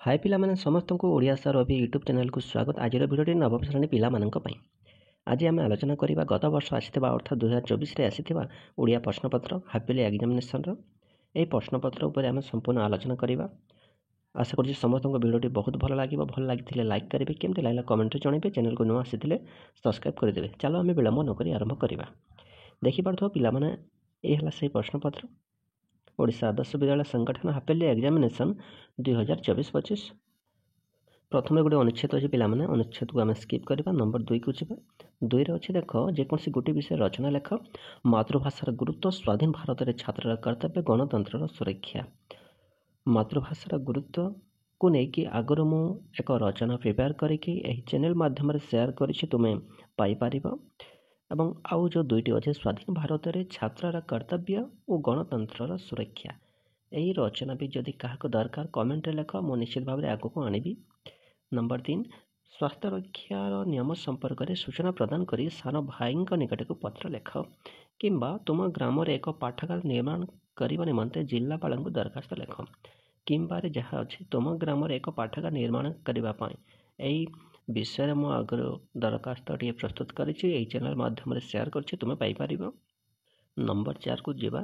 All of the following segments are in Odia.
हाय पिलामाने समस्तଙ୍କୁ ଓଡ଼ିଆ ସାର୍ ରବି ୟୁଟ୍ୟୁବ୍ ଚ୍ୟାନେଲକୁ ସ୍ୱାଗତ। ଆଜିର ଭିଡ଼ିଓଟି ନବମ ଶ୍ରେଣୀ ପିଲାମାନଙ୍କ ପାଇଁ। ଆଜି ଆମେ ଆଲୋଚନା କରିବା ଗତ ବର୍ଷ ଆସିଥିବା ଅର୍ଥାତ୍ 2024ରେ ଆସିଥିବା ଓଡ଼ିଆ ପ୍ରଶ୍ନପତ୍ର ହାପିଲି ଏକ୍ଜାମିନେସନ୍ର। ଏହି ପ୍ରଶ୍ନପତ୍ର ଉପରେ ଆମେ ସମ୍ପୂର୍ଣ୍ଣ ଆଲୋଚନା କରିବା। ଆଶା କରୁଛି ସମସ୍ତଙ୍କୁ ଭିଡ଼ିଓଟି ବହୁତ ଭଲ ଲାଗିବ। ଭଲ ଲାଗିଥିଲେ ଲାଇକ୍ କରିବେ, କେମିତି ଲାଗିଲା କମେଣ୍ଟରେ ଜଣାଇବେ। ଚ୍ୟାନେଲକୁ ନୂଆ ଆସିଥିଲେ ସବସ୍କ୍ରାଇବ୍ କରିଦେବେ। ଚାଲ ଆମେ ବିଳମ୍ବ ନକରି ଆରମ୍ଭ କରିବା। ଦେଖିପାରୁଥିବ ପିଲାମାନେ, ଏହି ହେଲା ସେହି ପ୍ରଶ୍ନପତ୍ର। ଓଡ଼ିଶା ଆଦର୍ଶ ବିଦ୍ୟାଳୟ ସଂଗଠନ ହାପିଲି ଏକ୍ଜାମିନେସନ୍ 2024-25। ପ୍ରଥମେ ଗୋଟେ ଅନୁଚ୍ଛେଦ ଅଛି ପିଲାମାନେ, ଅନୁଚ୍ଛେଦକୁ ଆମେ ସ୍କିପ୍ କରିବା। ନମ୍ବର 2କୁ ଯିବା। 2ରେ ଅଛି ଦେଖ, ଯେକୌଣସି ଗୋଟିଏ ବିଷୟ ରଚନା ଲେଖ। ମାତୃଭାଷାର ଗୁରୁତ୍ୱ, ସ୍ୱାଧୀନ ଭାରତରେ ଛାତ୍ରର କର୍ତ୍ତବ୍ୟ, ଗଣତନ୍ତ୍ରର ସୁରକ୍ଷା। ମାତୃଭାଷାର ଗୁରୁତ୍ୱକୁ ନେଇକି ଆଗରୁ ମୁଁ ଏକ ରଚନା ପ୍ରିପେୟାର କରିକି ଏହି ଚ୍ୟାନେଲ୍ ମାଧ୍ୟମରେ ସେୟାର କରିଛି, ତୁମେ ପାଇପାରିବ। ଏବଂ ଆଉ ଯେଉଁ ଦୁଇଟି ଅଛି, ସ୍ୱାଧୀନ ଭାରତରେ ଛାତ୍ରର କର୍ତ୍ତବ୍ୟ ଓ ଗଣତନ୍ତ୍ରର ସୁରକ୍ଷା। ଏହି ରଚନା ବି ଯଦି କାହାକୁ ଦରକାର କମେଣ୍ଟରେ ଲେଖ, ମୁଁ ନିଶ୍ଚିତ ଭାବରେ ଆଗକୁ ଆଣିବି। ନମ୍ବର 3, ସ୍ୱାସ୍ଥ୍ୟ ରକ୍ଷାର ନିୟମ ସମ୍ପର୍କରେ ସୂଚନା ପ୍ରଦାନ କରି ସାନ ଭାଇଙ୍କ ନିକଟକୁ ପତ୍ର ଲେଖ, କିମ୍ବା ତୁମ ଗ୍ରାମରେ ଏକ ପାଠାଗାର ନିର୍ମାଣ କରିବା ନିମନ୍ତେ ଜିଲ୍ଲାପାଳଙ୍କୁ ଦରଖାସ୍ତ ଲେଖ। କିମ୍ବାରେ ଯାହା ଅଛି, ତୁମ ଗ୍ରାମରେ ଏକ ପାଠାଗାର ନିର୍ମାଣ କରିବା ପାଇଁ। ଏହି ବିଷୟରେ ମୁଁ ଆଗରୁ ଦରଖାସ୍ତଟିଏ ପ୍ରସ୍ତୁତ କରିଛି, ଏହି ଚ୍ୟାନେଲ୍ ମାଧ୍ୟମରେ ସେୟାର କରିଛି, ତୁମେ ପାଇପାରିବ। ନମ୍ବର 4କୁ ଯିବା।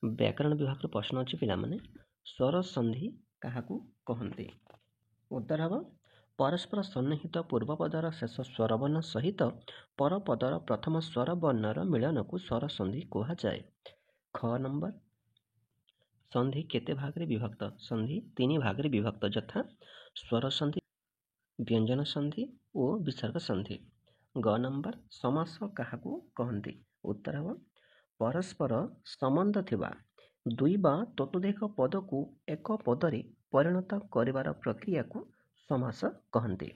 ବ୍ୟାକରଣ ବିଭାଗର ପ୍ରଶ୍ନ ଅଛି ପିଲାମାନେ, ସ୍ୱର ସନ୍ଧି କାହାକୁ କହନ୍ତି? ଉତ୍ତର ହେବ, ପରସ୍ପର ସନ୍ନିହିତ ପୂର୍ବପଦର ଶେଷ ସ୍ୱରବର୍ଣ୍ଣ ସହିତ ପରପଦର ପ୍ରଥମ ସ୍ୱରବର୍ଣ୍ଣର ମିଳନକୁ ସ୍ୱର ସନ୍ଧି କୁହାଯାଏ। ଖ ନମ୍ବର, ସନ୍ଧି କେତେ ଭାଗରେ ବିଭକ୍ତ? ସନ୍ଧି 3 ଭାଗରେ ବିଭକ୍ତ, ଯଥା ସ୍ୱର ସନ୍ଧି, ବ୍ୟଞ୍ଜନ ସନ୍ଧି ଓ ବିସର୍ଗ ସନ୍ଧି। ଗ ନମ୍ବର, ସମାସ କାହାକୁ କହନ୍ତି? ଉତ୍ତର ହେବ, ପରସ୍ପର ସମ୍ବନ୍ଧ ଥିବା ଦୁଇ ବା ତତୋଧିକ ପଦକୁ ଏକ ପଦରେ ପରିଣତ କରିବାର ପ୍ରକ୍ରିୟାକୁ ସମାସ କହନ୍ତି।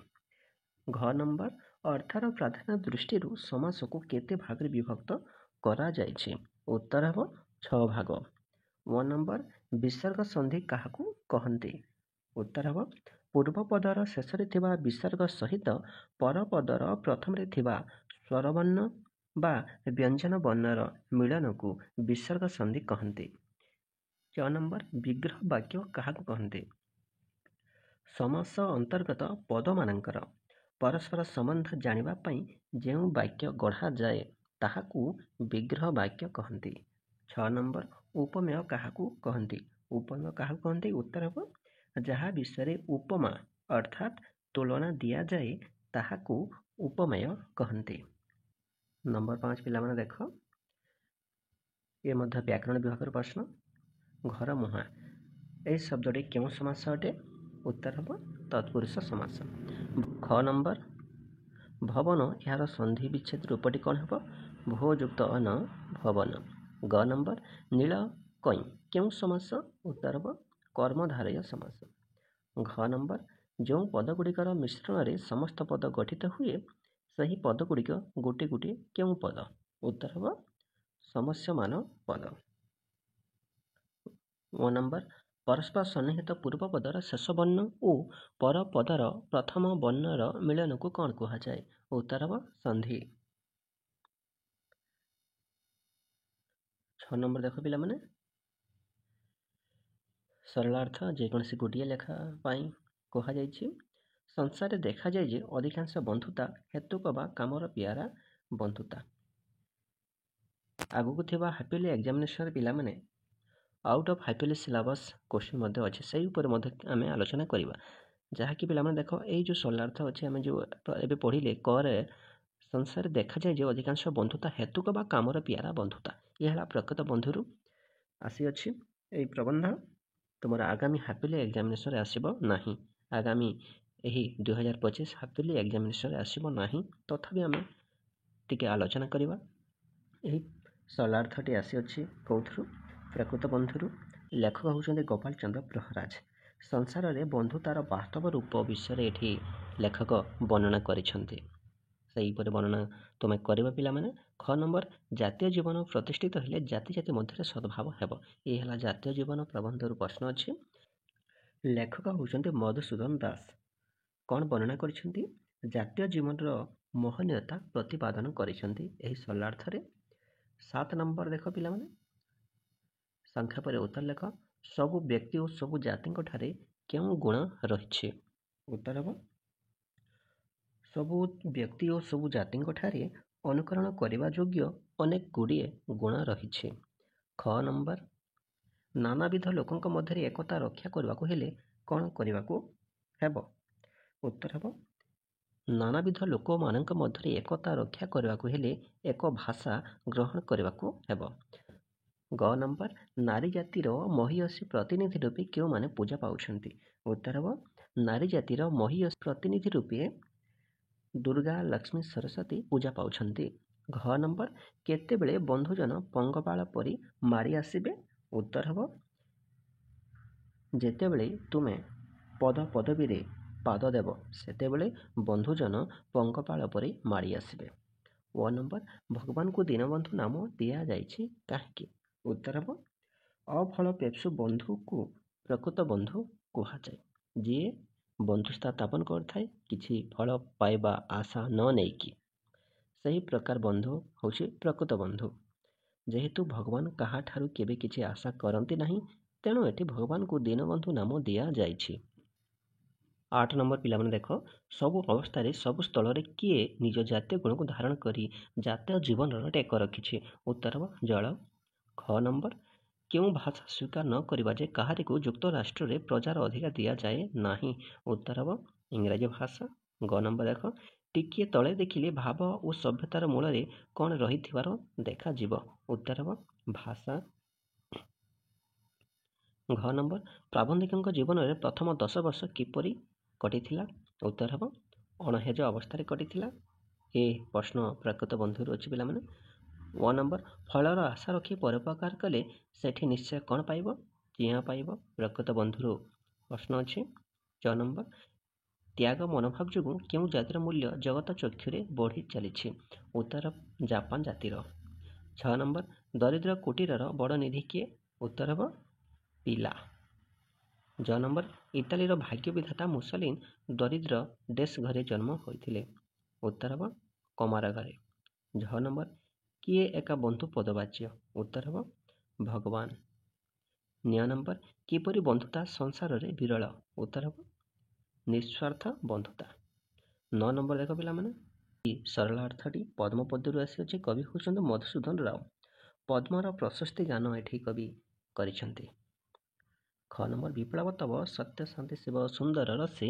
ଘ ନମ୍ବର, ଅର୍ଥର ପ୍ରାଧାନ୍ୟ ଦୃଷ୍ଟିରୁ ସମାସକୁ କେତେ ଭାଗରେ ବିଭକ୍ତ କରାଯାଇଛି? ଉତ୍ତର ହେବ 6 ଭାଗ। ମ ନମ୍ବର, ବିସର୍ଗ ସନ୍ଧି କାହାକୁ କହନ୍ତି? ଉତ୍ତର ହେବ, ପୂର୍ବପଦର ଶେଷରେ ଥିବା ବିସର୍ଗ ସହିତ ପରପଦର ପ୍ରଥମରେ ଥିବା ସ୍ୱରବର୍ଣ୍ଣ ବା ବ୍ୟଞ୍ଜନ ବର୍ଣ୍ଣର ମିଳନକୁ ବିସର୍ଗ ସନ୍ଧି କହନ୍ତି। ଚ ନମ୍ବର, ବିଗ୍ରହ ବାକ୍ୟ କାହାକୁ କହନ୍ତି? ସମାସ ଅନ୍ତର୍ଗତ ପଦମାନଙ୍କର ପରସ୍ପର ସମ୍ବନ୍ଧ ଜାଣିବା ପାଇଁ ଯେଉଁ ବାକ୍ୟ ଗଢ଼ାଯାଏ ତାହାକୁ ବିଗ୍ରହ ବାକ୍ୟ କହନ୍ତି। 6 ନମ୍ବର, ଉପମେୟ କାହାକୁ କହନ୍ତି? ଉପମେୟ କାହାକୁ କହନ୍ତି? ଉତ୍ତର ହେବ, ଯାହା ବିଷୟରେ ଉପମା ଅର୍ଥାତ୍ ତୁଳନା ଦିଆଯାଏ ତାହାକୁ ଉପମେୟ କହନ୍ତି। ନମ୍ବର 5 ପିଲାମାନେ ଦେଖ, ଏ ମଧ୍ୟ ବ୍ୟାକରଣ ବିଭାଗର ପ୍ରଶ୍ନ। ଘର ମୁହାଁ, ଏହି ଶବ୍ଦଟି କେଉଁ ସମାସ ଅଟେ? ଉତ୍ତର ହେବ, ତତ୍ପୁରୁଷ ସମାସ। ଖ ନମ୍ବର, ଭବନ, ଏହାର ସନ୍ଧି ବିଚ୍ଛେଦ ରୂପଟି କ'ଣ ହେବ? ଭୋ ଯୁକ୍ତ ଅନ, ଭବନ। ଗ ନମ୍ବର, ନୀଳ କଇଁ କେଉଁ ସମାସ? ଉତ୍ତର ହେବ, କର୍ମଧାରୟ ସମାସ। ଘ ନମ୍ବର, ଯେଉଁ ପଦଗୁଡ଼ିକର ମିଶ୍ରଣରେ ସମସ୍ତ ପଦ ଗଠିତ ହୁଏ ସେହି ପଦଗୁଡ଼ିକ ଗୋଟିଏ ଗୋଟିଏ କେଉଁ ପଦ? ଉତ୍ତର ହେବ, ସମସ୍ୟମାନ ପଦ। ମ ନମ୍ବର, ପରସ୍ପର ସନ୍ନିହିତ ପୂର୍ବପଦର ଶେଷ ବର୍ଣ୍ଣ ଓ ପରପଦର ପ୍ରଥମ ବର୍ଣ୍ଣର ମିଳନକୁ କ'ଣ କୁହାଯାଏ? ଉତ୍ତର ହେବ, ସନ୍ଧି। 6 ନମ୍ବର ଦେଖ ପିଲାମାନେ, ସରଳାର୍ଥ ଯେକୌଣସି ଗୋଟିଏ ଲେଖା ପାଇଁ କୁହାଯାଇଛି। ସଂସାରରେ ଦେଖାଯାଏ ଯେ ଅଧିକାଂଶ ବନ୍ଧୁତା ହେତୁକ ବା କାମର ପିଆରା ବନ୍ଧୁତା। ଆଗକୁ ଥିବା ହାପିଲି ଏକ୍ଜାମିନେସନ୍ରେ ପିଲାମାନେ ଆଉଟ୍ ଅଫ୍ ହାପିଲି ସିଲାବସ୍ କୋଶ୍ଚିନ୍ ମଧ୍ୟ ଅଛି, ସେହି ଉପରେ ମଧ୍ୟ ଆମେ ଆଲୋଚନା କରିବା। ଯାହାକି ପିଲାମାନେ ଦେଖ, ଏଇ ଯେଉଁ ସରଳାର୍ଥ ଅଛି ଆମେ ଯେଉଁ ଏବେ ପଢ଼ିଲେ, କରେ ସଂସାରରେ ଦେଖାଯାଏ ଯେ ଅଧିକାଂଶ ବନ୍ଧୁତା ହେତୁକ ବା କାମର ପିଆରା ବନ୍ଧୁତା। ଏହା ହେଲା ପ୍ରକୃତ ବନ୍ଧୁରୁ ଆସିଅଛି ଏହି ପ୍ରବନ୍ଧ। ତୁମର ଆଗାମୀ ହାପିଲି ଏକ୍ଜାମିନେସନ୍ରେ ଆସିବ ନାହିଁ। ଆଗାମୀ ଏହି 2025 ହାପିଲି ଏକ୍ଜାମିନେସନ୍ରେ ଆସିବ ନାହିଁ। ତଥାପି ଆମେ ଟିକେ ଆଲୋଚନା କରିବା। ଏହି ସରଳାର୍ଥଟି ଆସିଅଛି କେଉଁଥିରୁ? ପ୍ରକୃତ ବନ୍ଧୁରୁ। ଲେଖକ ହେଉଛନ୍ତି ଗୋପାଳ ଚନ୍ଦ୍ର ପ୍ରହରାଜ। ସଂସାରରେ ବନ୍ଧୁତାର ବାସ୍ତବ ରୂପ ବିଷୟରେ ଏଠି ଲେଖକ ବର୍ଣ୍ଣନା କରିଛନ୍ତି। ସେହିପରି ବର୍ଣ୍ଣନା ତୁମେ କରିବ ପିଲାମାନେ। ଖ ନମ୍ବର, ଜାତୀୟ ଜୀବନ ପ୍ରତିଷ୍ଠିତ ହେଲେ ଜାତି ଜାତି ମଧ୍ୟରେ ସଦ୍ଭାବ ହେବ। ଏ ହେଲା ଜାତୀୟ ଜୀବନ ପ୍ରବନ୍ଧରୁ ପ୍ରଶ୍ନ ଅଛି। ଲେଖକ ହେଉଛନ୍ତି ମଧୁସୂଦନ ଦାସ। କ'ଣ ବର୍ଣ୍ଣନା କରିଛନ୍ତି? ଜାତୀୟ ଜୀବନର ମହନୀୟତା ପ୍ରତିପାଦନ କରିଛନ୍ତି ଏହି ସରଳାର୍ଥରେ। 7 ନମ୍ବର ଦେଖ ପିଲାମାନେ, ସଂଖ୍ୟା ପରେ ଉତ୍ତର ଲେଖ। ସବୁ ବ୍ୟକ୍ତି ଓ ସବୁ ଜାତିଙ୍କ ଠାରେ କେଉଁ ଗୁଣ ରହିଛି? ଉତ୍ତର ହେବ ସବୁ ବ୍ୟକ୍ତି ଓ ସବୁ ଜାତିଙ୍କ ଠାରେ ଅନୁକରଣ କରିବା ଯୋଗ୍ୟ ଅନେକ ଗୁଡ଼ିଏ ଗୁଣ ରହିଛି। ଖ ନମ୍ବର ନାନାବିଧ ଲୋକଙ୍କ ମଧ୍ୟରେ ଏକତା ରକ୍ଷା କରିବାକୁ ହେଲେ କ'ଣ କରିବାକୁ ହେବ? ଉତ୍ତର ହେବ ନାନାବିଧ ଲୋକମାନଙ୍କ ମଧ୍ୟରେ ଏକତା ରକ୍ଷା କରିବାକୁ ହେଲେ ଏକ ଭାଷା ଗ୍ରହଣ କରିବାକୁ ହେବ। ଗ ନମ୍ବର ନାରୀ ଜାତିର ମହିୟସୀ ପ୍ରତିନିଧି ରୂପେ କେଉଁମାନେ ପୂଜା ପାଉଛନ୍ତି? ଉତ୍ତର ହେବ ନାରୀ ଜାତିର ମହିୟସୀ ପ୍ରତିନିଧି ରୂପେ ଦୁର୍ଗା, ଲକ୍ଷ୍ମୀ, ସରସ୍ୱତୀ ପୂଜା ପାଉଛନ୍ତି। ଘ ନମ୍ବର କେତେବେଳେ ବନ୍ଧୁଜନ ପଙ୍ଗପାଳ ପରି ମାଡ଼ି ଆସିବେ? ଉତ୍ତର ହେବ ଯେତେବେଳେ ତୁମେ ପଦପଦବୀରେ ପାଦ ଦେବ ସେତେବେଳେ ବନ୍ଧୁଜନ ପଙ୍ଗପାଳ ପରି ମାଡ଼ି ଆସିବେ। ଓ ନମ୍ବର ଭଗବାନଙ୍କୁ ଦୀନବନ୍ଧୁ ନାମ ଦିଆଯାଇଛି କାହିଁକି? ଉତ୍ତର ହେବ ଅଫଳପ୍ରେପ୍ସୁ ବନ୍ଧୁକୁ ପ୍ରକୃତ ବନ୍ଧୁ କୁହାଯାଏ। ଯିଏ ବନ୍ଧୁତା ସ୍ଥାପନ କରିଥାଏ କିଛି ଫଳ ପାଇବା ଆଶା ନ ନେଇକି, ସେହି ପ୍ରକାର ବନ୍ଧୁ ହେଉଛି ପ୍ରକୃତ ବନ୍ଧୁ। ଯେହେତୁ ଭଗବାନ କାହାଠାରୁ କେବେ କିଛି ଆଶା କରନ୍ତି ନାହିଁ, ତେଣୁ ଏଠି ଭଗବାନଙ୍କୁ ଦୀନବନ୍ଧୁ ନାମ ଦିଆଯାଇଛି। 8 ନମ୍ବର ପିଲାମାନେ ଦେଖ, ସବୁ ଅବସ୍ଥାରେ ସବୁ ସ୍ଥଳରେ କିଏ ନିଜ ଜାତୀୟ ଗୁଣକୁ ଧାରଣ କରି ଜାତୀୟ ଜୀବନର ଟେକ ରଖିଛି? ଉତ୍ତର ହେବ ଜଳ। ଖ ନମ୍ବର କେଉଁ ଭାଷା ସ୍ୱୀକାର ନ କରିବା ଯେ କାହାରିକୁ ଯୁକ୍ତରାଷ୍ଟ୍ରରେ ପ୍ରଜାର ଅଧିକାର ଦିଆଯାଏ ନାହିଁ? ଉତ୍ତର ହେବ ଇଂରାଜୀ ଭାଷା। ଗ ନମ୍ବର ଦେଖ, ଟିକିଏ ତଳେ ଦେଖିଲେ ଭାବ ଓ ସଭ୍ୟତାର ମୂଳରେ କ'ଣ ରହିଥିବାର ଦେଖାଯିବ? ଉତ୍ତର ହେବ ଭାଷା। ଘ ନମ୍ବର ପ୍ରାବନ୍ଧିକଙ୍କ ଜୀବନରେ ପ୍ରଥମ 10 ବର୍ଷ କିପରି କଟିଥିଲା? ଉତ୍ତର ହେବ ଅଣହେଜ ଅବସ୍ଥାରେ କଟିଥିଲା। ଏ ପ୍ରଶ୍ନ ପ୍ରକୃତ ବନ୍ଧୁରୁ ଅଛି ପିଲାମାନେ। ଓ ନମ୍ବର ଫଳର ଆଶା ରଖି ପରୋପକାର କଲେ ସେଠି ନିଶ୍ଚୟ କ'ଣ ପାଇବ? ଚିଆଁ ପାଇବ। ପ୍ରକୃତ ବନ୍ଧୁରୁ ପ୍ରଶ୍ନ ଅଛି। ଚ ନମ୍ବର ତ୍ୟାଗ ମନୋଭାବ ଯୋଗୁଁ କେଉଁ ଜାତିର ମୂଲ୍ୟ ଜଗତ ଚକ୍ଷୁରେ ବଢ଼ି ଚାଲିଛି? ଉତ୍ତର ଜାପାନ ଜାତିର। 6 ନମ୍ବର ଦରିଦ୍ର କୁଟୀରର ବଡ଼ ନିଧି କିଏ? ଉତ୍ତର ହେବ ପିଲା। ଜ ନମ୍ବର ଇଟାଲୀର ଭାଗ୍ୟ ବିଧାତା ମୁସଲିନ ଦରିଦ୍ର ଡେସ୍ ଘରେ ଜନ୍ମ ହୋଇଥିଲେ? ଉତ୍ତର ହେବ କମାର ଘରେ। ଝ ନମ୍ବର କିଏ ଏକା ବନ୍ଧୁ ପଦବାଚ୍ୟ? ଉତ୍ତର ହେବ ଭଗବାନ। ନ୍ୟ ନମ୍ବର କିପରି ବନ୍ଧୁତା ସଂସାରରେ ବିରଳ? ଉତ୍ତର ହେବ ନିଃସ୍ୱାର୍ଥ ବନ୍ଧୁତା। 9 ନମ୍ବର ଦେଖ ପିଲାମାନେ, ସରଳ ଅର୍ଥଟି ପଦ୍ମପଦ୍ୟରୁ ଆସିଅଛି। କବି ହେଉଛନ୍ତି ମଧୁସୂଦନ ରାଓ। ପଦ୍ମର ପ୍ରଶସ୍ତି ଗାନ ଏଠି କବି କରିଛନ୍ତି। ଖ ନମ୍ବର ବିପ୍ଳବ ତବ ସତ୍ୟ ଶାନ୍ତି ଶିବ ସୁନ୍ଦର ରସେ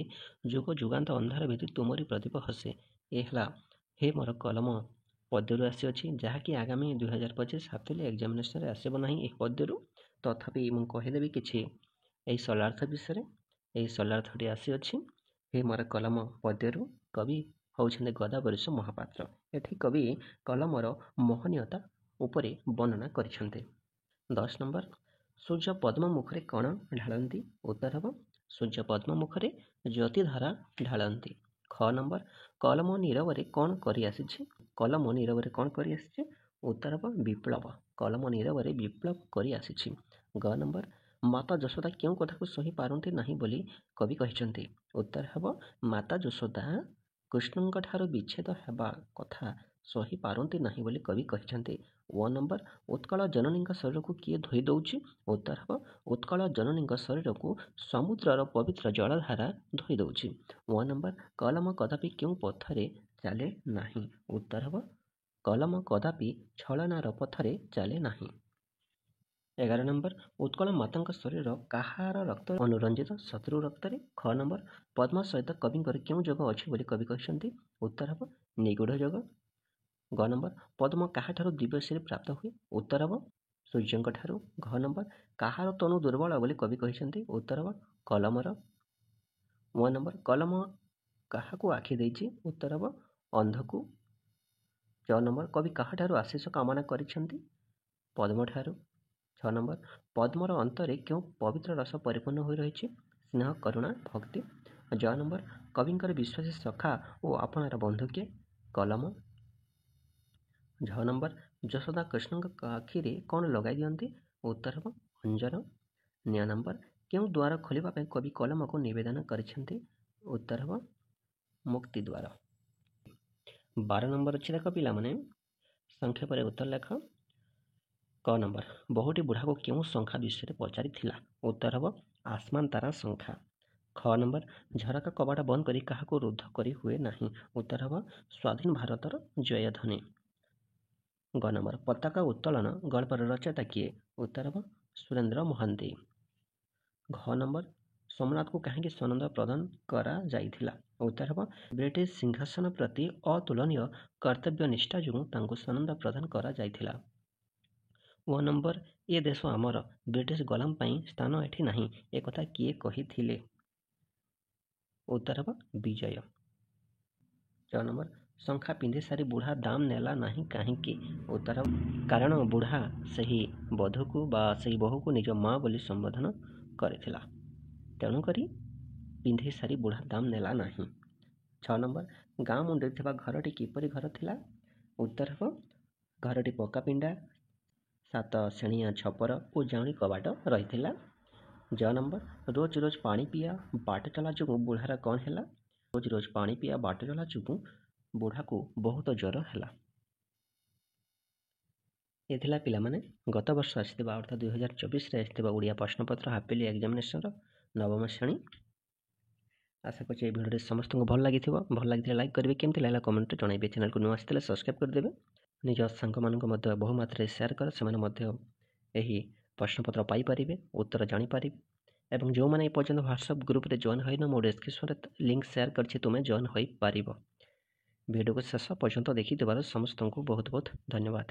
ଯୁଗ ଯୁଗାନ୍ତ ଅନ୍ଧାର ଭିତରେ ତୁମରି ପ୍ରଦୀପ ହସେ। ଏ ହେଲା ହେ ମୋର କଲମ ପଦ୍ୟରୁ ଆସିଅଛି, ଯାହାକି ଆଗାମୀ 2025 ହାଫିଲି ଏକ୍ଜାମିନେସନରେ ଆସିବ ନାହିଁ ଏହି ପଦ୍ୟରୁ। ତଥାପି ମୁଁ କହିଦେବି କିଛି ଏହି ସରଳାର୍ଥ ବିଷୟରେ। ଏହି ସରଳାର୍ଥଟି ଆସିଅଛି ହେ ମୋର କଲମ ପଦ୍ୟରୁ। କବି ହେଉଛନ୍ତି ଗଦାବରୀଶ ମହାପାତ୍ର। ଏଠି କବି କଲମର ମୋହନୀୟତା ଉପରେ ବର୍ଣ୍ଣନା କରିଛନ୍ତି। 10 ନମ୍ବର ସୂର୍ଯ୍ୟ ପଦ୍ମ ମୁଖରେ କ'ଣ ଢାଳନ୍ତି? ଉତ୍ତର ହେବ ସୂର୍ଯ୍ୟ ପଦ୍ମ ମୁଖରେ ଜ୍ୟୋତିଧାରା ଢାଳନ୍ତି। ଖ ନମ୍ବର କଲମ ନୀରବରେ କ'ଣ କରି ଆସିଛି? କଲମ ନୀରବରେ କ'ଣ କରି ଆସିଛି? ଉତ୍ତର ହେବ ବିପ୍ଳବ। କଲମ ନୀରବରେ ବିପ୍ଳବ କରି ଆସିଛି। ଗ ନମ୍ବର ମାତା ଯଶୋଦା କେଉଁ କଥାକୁ ସହି ପାରନ୍ତି ନାହିଁ ବୋଲି କବି କହିଛନ୍ତି? ଉତ୍ତର ହେବ ମାତା ଯଶୋଦା କୃଷ୍ଣଙ୍କଠାରୁ ବିଚ୍ଛେଦ ହେବା କଥା ସହି ପାରନ୍ତି ନାହିଁ ବୋଲି କବି କହିଛନ୍ତି। ଓ ନମ୍ବର ଉତ୍କଳ ଜନନୀଙ୍କ ଶରୀରକୁ କିଏ ଧୋଇ ଦେଉଛି? ଉତ୍ତର ହେବ ଉତ୍କଳ ଜନନୀଙ୍କ ଶରୀରକୁ ସମୁଦ୍ରର ପବିତ୍ର ଜଳଧାରା ଧୋଇ ଦେଉଛି। ଓ ନମ୍ବର କଲମ କଦାପି କେଉଁ ପଥରେ ଚାଲେ ନାହିଁ? ଉତ୍ତର ହେବ କଲମ କଦାପି ଛଳନାର ପଥରେ ଚାଲେ ନାହିଁ। 11 ନମ୍ବର ଉତ୍କଳ ମାତାଙ୍କ ଶରୀର କାହାର ରକ୍ତ ଅନୁରଞ୍ଜିତ? ଶତ୍ରୁ ରକ୍ତରେ। ଖ ନମ୍ବର ପଦ୍ମ ସହିତ କବିଙ୍କର କେଉଁ ଯୋଗ ଅଛି ବୋଲି କବି କହିଛନ୍ତି? ଉତ୍ତର ହେବ ନିଗୁଢ଼ ଯୋଗ। ଗ ନମ୍ବର ପଦ୍ମ କାହାଠାରୁ ଦିବ୍ୟଶ୍ରୀ ପ୍ରାପ୍ତ ହୁଏ? ଉତ୍ତର ହେବ ସୂର୍ଯ୍ୟଙ୍କଠାରୁ। ଘ ନମ୍ବର କାହାର ତନୁ ଦୁର୍ବଳ ବୋଲି କବି କହିଛନ୍ତି? ଉତ୍ତର ହେବ କଲମର। ଓ ନମ୍ବର କଲମ କାହାକୁ ଆଖି ଦେଇଛି? ଉତ୍ତର ହେବ ଅନ୍ଧକୁ। ଚ ନମ୍ବର କବି କାହାଠାରୁ ଆଶିଷ କାମନା କରିଛନ୍ତି? ପଦ୍ମଠାରୁ। 6 ନମ୍ବର ପଦ୍ମର ଅନ୍ତରେ କେଉଁ ପବିତ୍ର ରସ ପରିପୂର୍ଣ୍ଣ ହୋଇ ରହିଛି? ସ୍ନେହ, କରୁଣା, ଭକ୍ତି। ଜ ନମ୍ବର କବିଙ୍କର ବିଶ୍ୱାସୀ ସଖା ଓ ଆପଣାର ବନ୍ଧୁ କିଏ? କଲମ। ଝ ନମ୍ବର ଯଶୋଦା କୃଷ୍ଣଙ୍କ ଆଖିରେ କ'ଣ ଲଗାଇ ଦିଅନ୍ତି? ଉତ୍ତର ହେବ ଅଞ୍ଜନ। ନ୍ୟ ନମ୍ବର କେଉଁ ଦ୍ୱାର ଖୋଲିବା ପାଇଁ କବି କଲମକୁ ନିବେଦନ କରିଛନ୍ତି? ଉତ୍ତର ହେବ ମୁକ୍ତି ଦ୍ୱାର। 12 ନମ୍ବର ଅଛି ଦେଖ ପିଲାମାନେ, ସଂକ୍ଷେପରେ ଉତ୍ତର ଲେଖ। କ ନମ୍ବର ବହୁଟି ବୁଢ଼ାକୁ କେଉଁ ସଂଖ୍ୟା ବିଷୟରେ ପଚାରିଥିଲା? ଉତ୍ତର ହେବ ଆସମାନ ତାରା ସଂଖ୍ୟା। ख नंबर ଝରକା କବାଟ ବନ୍ଦ କରି କାହାକୁ ରୁଦ୍ଧ କରି ହୁଏ ନାହିଁ। ଉତ୍ତର ହେବ ସ୍ୱାଧୀନ ଭାରତର ଜୟଧ୍ୱନି। ଗ ନମ୍ବର ପତାକା ଉତ୍ତୋଳନ ଗଳ୍ପର ରଚୟିତା କିଏ? ଉତ୍ତର ହେବ ସୁରେନ୍ଦ୍ର ମହାନ୍ତି। ଘ ନମ୍ବର ସୋମନାଥଙ୍କୁ କାହିଁକି ସନନ୍ଦ ପ୍ରଦାନ କରାଯାଇଥିଲା? ଉତ୍ତର ହେବ ବ୍ରିଟିଶ ସିଂହାସନ ପ୍ରତି ଅତୁଳନୀୟ କର୍ତ୍ତବ୍ୟନିଷ୍ଠା ଯୋଗୁଁ ତାଙ୍କୁ ସନନ୍ଦ ପ୍ରଦାନ କରାଯାଇଥିଲା। ଓ ନମ୍ବର ଏ ଦେଶ ଆମର, ବ୍ରିଟିଶ ଗୋଲାମ ପାଇଁ ସ୍ଥାନ ଏଠି ନାହିଁ, ଏକଥା କିଏ କହିଥିଲେ? ଉତ୍ତର ହେବ ବିଜୟ। ଚ ନମ୍ବର ଶଙ୍ଖା ପିନ୍ଧି ସାରି ବୁଢ଼ା ଦାମ ନେଲା ନାହିଁ କାହିଁକି? ଉତ୍ତର ହେବ କାରଣ ବୁଢ଼ା ସେହି ବଧୂକୁ ବା ସେହି ବୋହୂକୁ ନିଜ ମା ବୋଲି ସମ୍ବୋଧନ କରିଥିଲା, ତେଣୁକରି ପିନ୍ଧି ସାରି ବୁଢ଼ା ଦାମ ନେଲା ନାହିଁ। ଛ ନମ୍ବର ଗାଁ ମୁଣ୍ଡରେ ଥିବା ଘରଟି କିପରି ଘର ଥିଲା? ଉତ୍ତର ହେବ ଘରଟି ପକ୍କା ପିଣ୍ଡା, 7 ଶ୍ରେଣୀଆ ଛପର ଓ ଜାଉଁଳି କବାଟ ରହିଥିଲା। ଜ ନମ୍ବର ରୋଜ ରୋଜ ପାଣି ପିଆ ବାଟ ଚଲା ଯୋଗୁଁ ବୁଢ଼ାର କ'ଣ ହେଲା? ରୋଜ ରୋଜ ପାଣି ପିଆ ବାଟ ଚଲା ଯୋଗୁଁ ବୁଢ଼ାକୁ ବହୁତ ଜ୍ୱର ହେଲା। ଏ ଥିଲା ପିଲାମାନେ ଗତ ବର୍ଷ ଆସିଥିବା ଅର୍ଥାତ୍ 2024ରେ ଆସିଥିବା ଓଡ଼ିଆ ପ୍ରଶ୍ନପତ୍ର ହାପିଲି ଏକ୍ଜାମିନେସନର ନବମ ଶ୍ରେଣୀ। ଆଶା କରୁଛି এই ଭିଡ଼ିଓଟି ସମସ୍ତଙ୍କୁ ଭଲ ଲାଗିଥିବ। ଭଲ ଲାଗିଥିଲେ ଲାଇକ୍ କରିବେ, କେମିତି ଲାଗିଲା କମେଣ୍ଟରେ ଜଣାଇବେ। ଚ୍ୟାନେଲକୁ ନୂଆ ଆସିଥିଲେ ସବସ୍କ୍ରାଇବ୍ କରିଦେବେ। ନିଜ ସାଙ୍ଗମାନଙ୍କୁ ମଧ୍ୟ ବହୁ ମାତ୍ରାରେ ସେୟାର କର, ସେମାନେ ମଧ୍ୟ ଏହି ପ୍ରଶ୍ନପତ୍ର ପାଇପାରିବେ, ଉତ୍ତର ଜାଣିପାରିବେ। ଏବଂ ଯେଉଁମାନେ ଏପର୍ଯ୍ୟନ୍ତ ହ୍ୱାଟ୍ସଆପ୍ ଗ୍ରୁପରେ ଜଏନ୍ ହୋଇନ, ମୁଁ ଡେସ୍କ୍ରିପସନରେ ଲିଙ୍କ୍ ସେୟାର କରିଛି, ତୁମେ ଜଏନ୍ ହୋଇପାରିବ। ଭିଡ଼ିଓକୁ ଶେଷ ପର୍ଯ୍ୟନ୍ତ ଦେଖିଥିବାରୁ ସମସ୍ତଙ୍କୁ ବହୁତ ବହୁତ ଧନ୍ୟବାଦ।